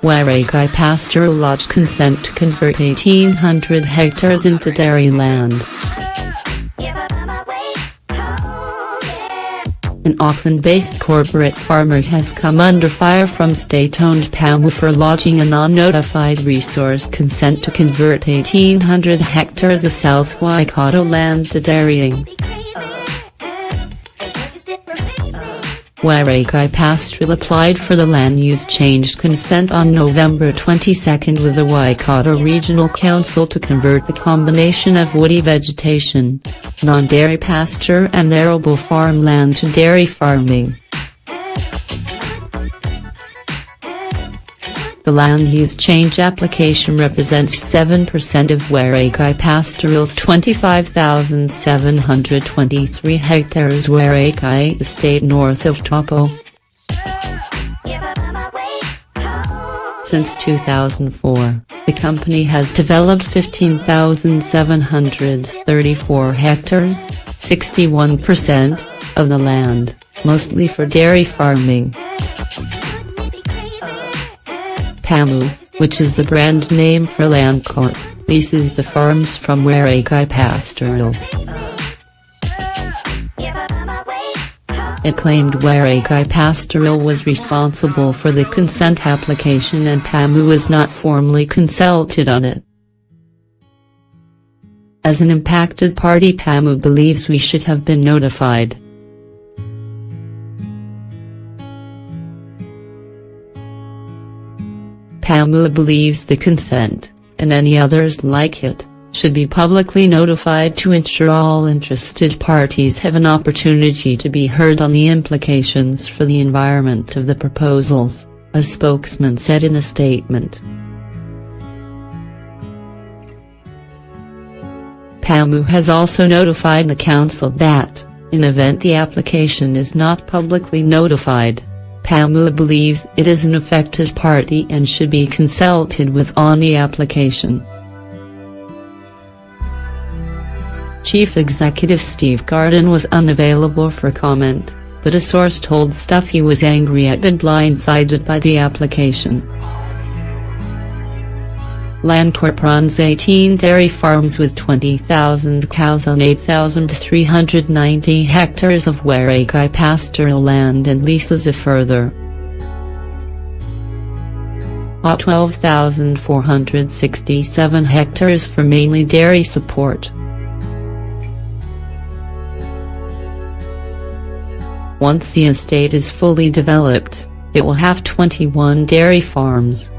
Wairakei Pastoral lodged consent to convert 1,800 hectares into dairy land. An Auckland-based corporate farmer has come under fire from state-owned PAMU for lodging a non-notified resource consent to convert 1,800 hectares of South Waikato land to dairying. Wairakei Pastoral applied for the land use change consent on November 22 with the Waikato Regional Council to convert the combination of woody vegetation, non-dairy pasture and arable farmland to dairy farming. The land use change application represents 7% of Wairakei Pastoral's 25,723 hectares Wairakei estate north of Taupo. Since 2004, the company has developed 15,734 hectares, 61% of the land, mostly for dairy farming. PAMU, which is the brand name for Landcorp, leases the farms from Wairakei Pastoral. It claimed Wairakei Pastoral was responsible for the consent application and PAMU was not formally consulted on it. As an impacted party, PAMU believes we should have been notified. PAMU believes the consent, and any others like it, should be publicly notified to ensure all interested parties have an opportunity to be heard on the implications for the environment of the proposals, a spokesman said in a statement. PAMU has also notified the council that, in event the application is not publicly notified, PAMU believes it is an affected party and should be consulted with on the application. Chief Executive Steve Garden was unavailable for comment, but a source told Stuff he was angry at being blindsided by the application. Landcorp runs 18 dairy farms with 20,000 cows on 8,390 hectares of Wairakei pastoral land and leases a further 12,467 hectares for mainly dairy support. Once the estate is fully developed, it will have 21 dairy farms.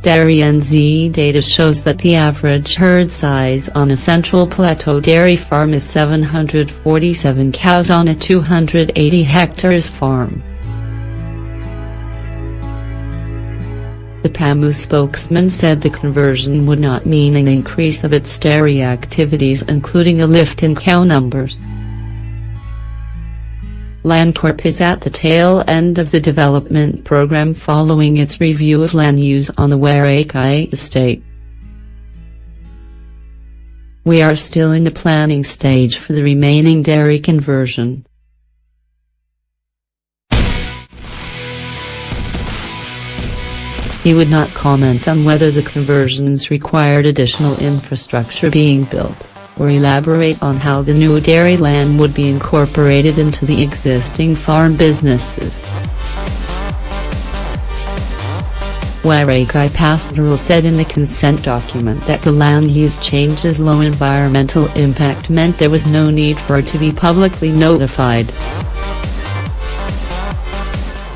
Dairy NZ data shows that the average herd size on a Central Plateau dairy farm is 747 cows on a 280 hectares farm. The PAMU spokesman said the conversion would not mean an increase of its dairy activities, including a lift in cow numbers. Landcorp is at the tail end of the development program following its review of land use on the Wairakei estate. We are still in the planning stage for the remaining dairy conversion. He would not comment on whether the conversions required additional infrastructure being built, or elaborate on how the new dairy land would be incorporated into the existing farm businesses. Wairakei Pastoral said in the consent document that the land use change's low environmental impact meant there was no need for it to be publicly notified.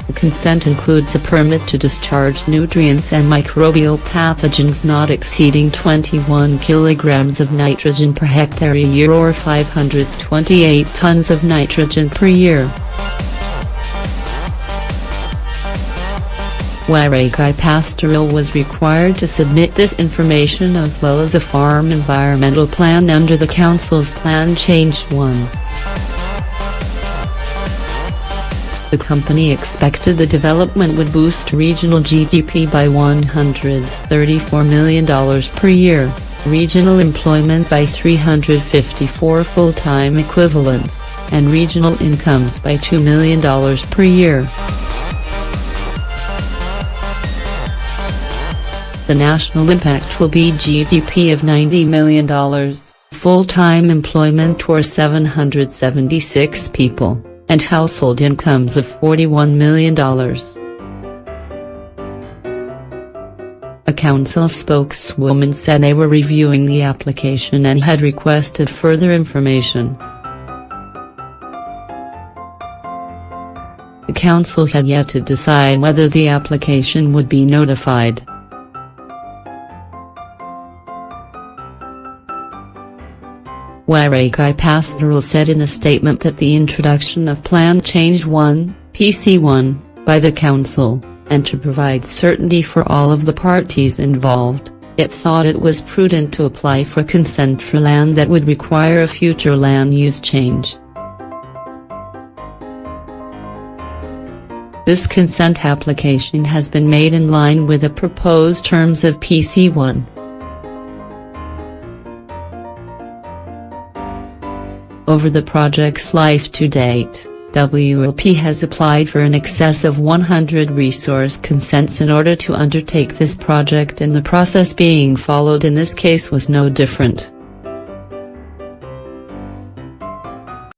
The consent includes a permit to discharge nutrients and microbial pathogens not exceeding 21 kilograms of nitrogen per hectare a year or 528 tons of nitrogen per year. Wairakei Pastoral was required to submit this information as well as a farm environmental plan under the council's Plan Change 1. The company expected the development would boost regional GDP by $134 million per year, regional employment by 354 full-time equivalents, and regional incomes by $2 million per year. The national impact will be GDP of $90 million, full-time employment or 776 people, and household incomes of $41 million. A council spokeswoman said they were reviewing the application and had requested further information. The council had yet to decide whether the application would be notified. Wairakei Pastoral said in a statement that the introduction of Plan Change 1, PC1, by the council, and to provide certainty for all of the parties involved, it thought it was prudent to apply for consent for land that would require a future land use change. This consent application has been made in line with the proposed terms of PC1. Over the project's life to date, WLP has applied for in excess of 100 resource consents in order to undertake this project, and the process being followed in this case was no different.